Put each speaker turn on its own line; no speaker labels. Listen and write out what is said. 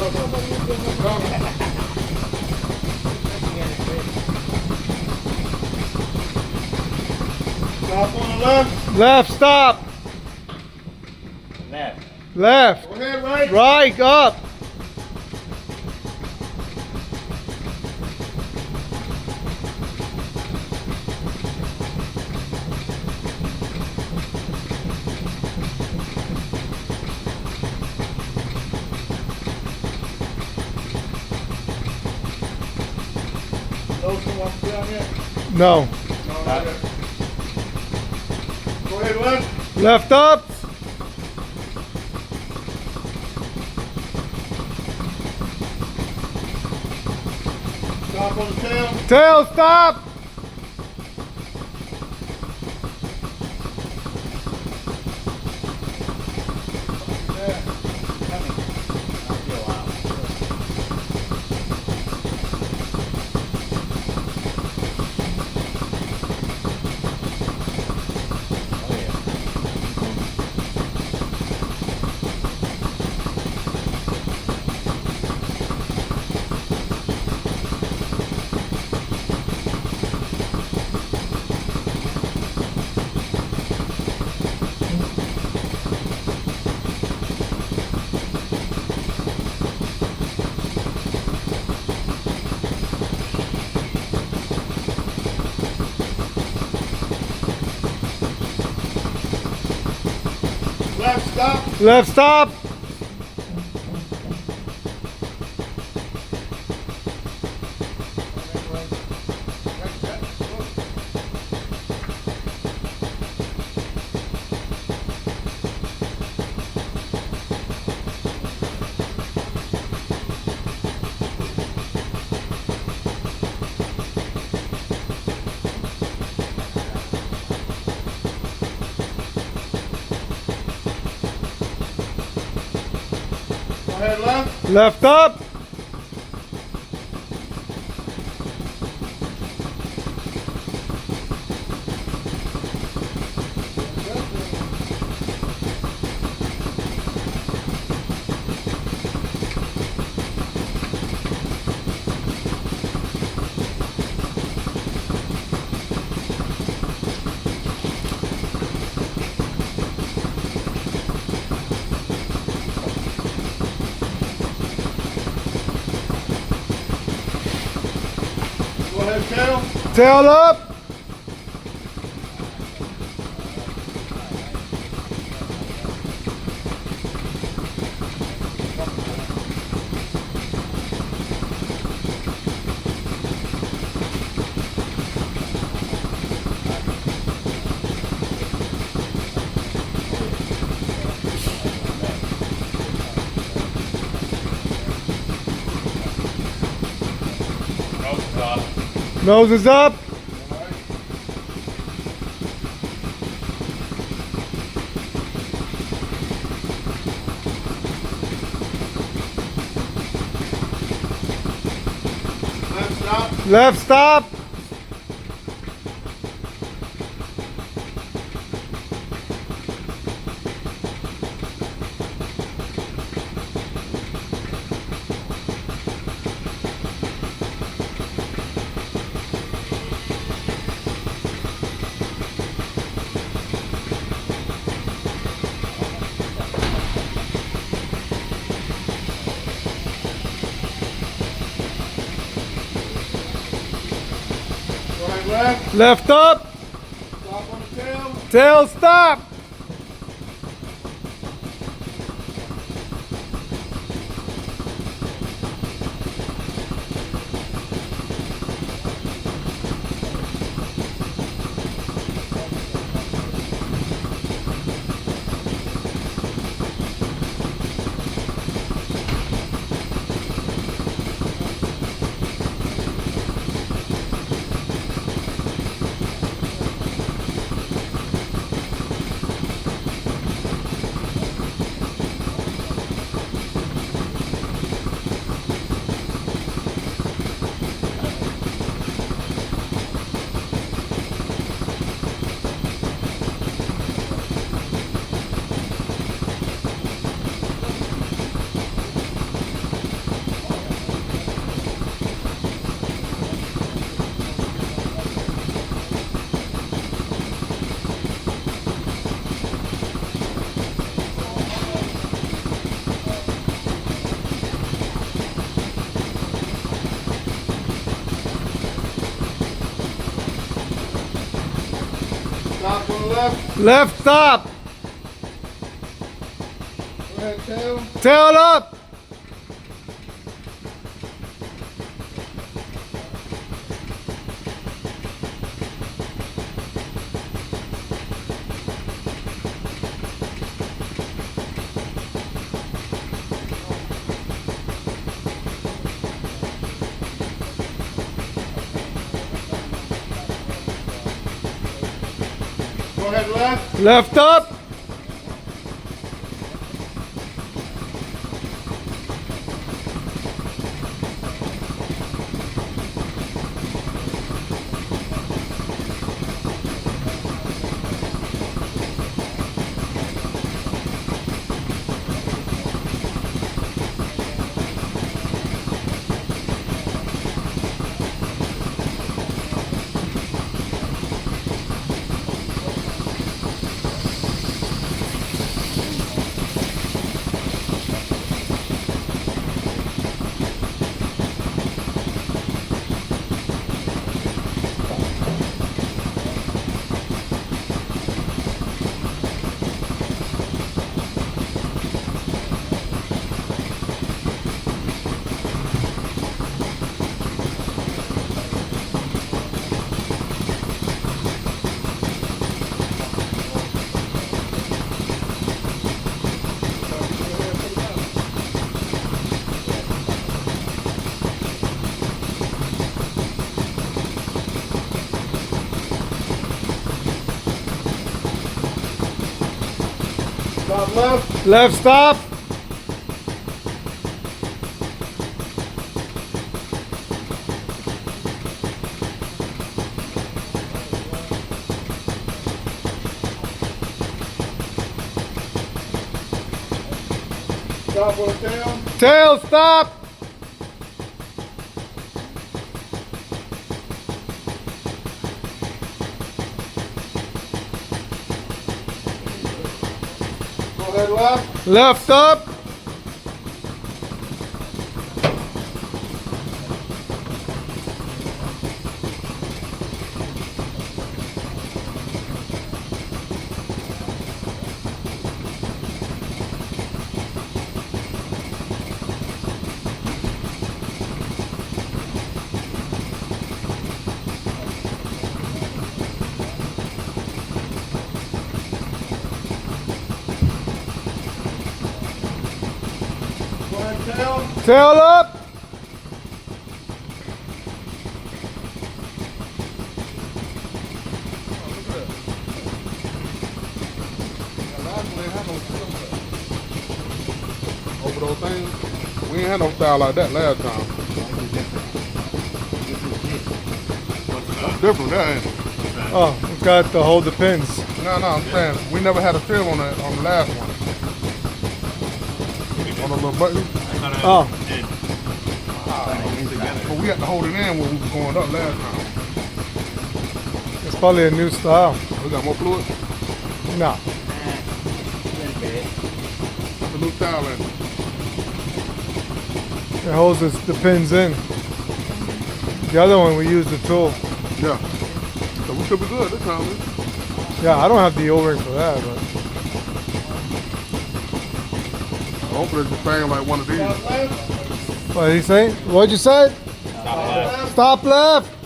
Stop on the left.
Left, stop.
Left.
Left.
Go ahead, right.
Right, up.
Those who want to down yet?
No.
No, not yet. Go ahead, left.
Left up.
Stop on the tail.
Tail, stop.
Yeah. Left, stop.
Left, stop.
Go ahead, left.
Left up.
Go ahead, tail.
Tail up. Nose is up.
Left, stop.
Left, stop.
Go ahead, left.
Left up.
Stop on the tail.
Tail, stop.
left.
Left stop.
Go ahead, tail.
Tail up.
Go ahead, left.
Left up.
Stop left.
Left stop.
Stop with a tail.
Tail stop.
Go ahead, left.
Left up.
Go ahead, tail.
Tail up.
Over those things, we ain't had no style like that last time. That's different, that ain't it?
Oh, we got to hold the pins.
No, I'm saying we never had a tail on the last one. On the little button.
Oh,
But we had to hold it in when we was going up last time.
it's probably a new style.
We got more fluid.
No.
That's a new style in it.
It holds the pins in. The other one we used the tool.
Yeah. So we should be good this time, man.
Yeah, I don't have the O-ring for that, but
Hopefully it's just bang like one of these.
Stop left.
what did he say? What'd you say?
Stop left.
Stop left.